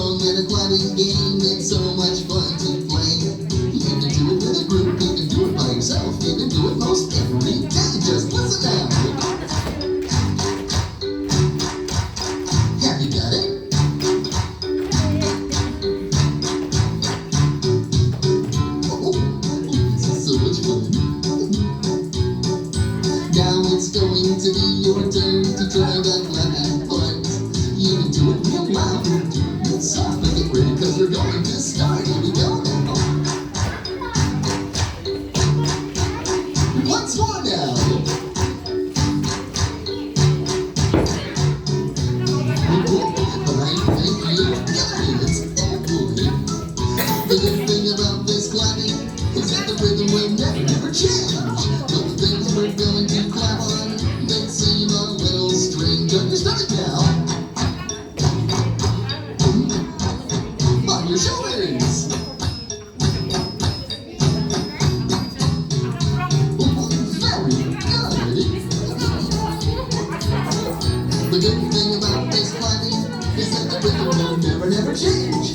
song and a climbing game. It's so much fun to play. You can do it with a group, you can do it by yourself, you can do it most every day. Just listen now. Have you got it? Oh, this is so much fun. Now it's going to be your turn to try that clapping part. You can do it real loud, do it real soft, make it ready, cause we're going to start. Here we go now. Once more now. But I think you've got it. Oh boy. The good thing about this clapping is that the rhythm will never change. But the things we're going to clap on may seem a little strange. Understand it now? On your shoulders. Very good. The good thing about this clapping is that the rhythm will never change.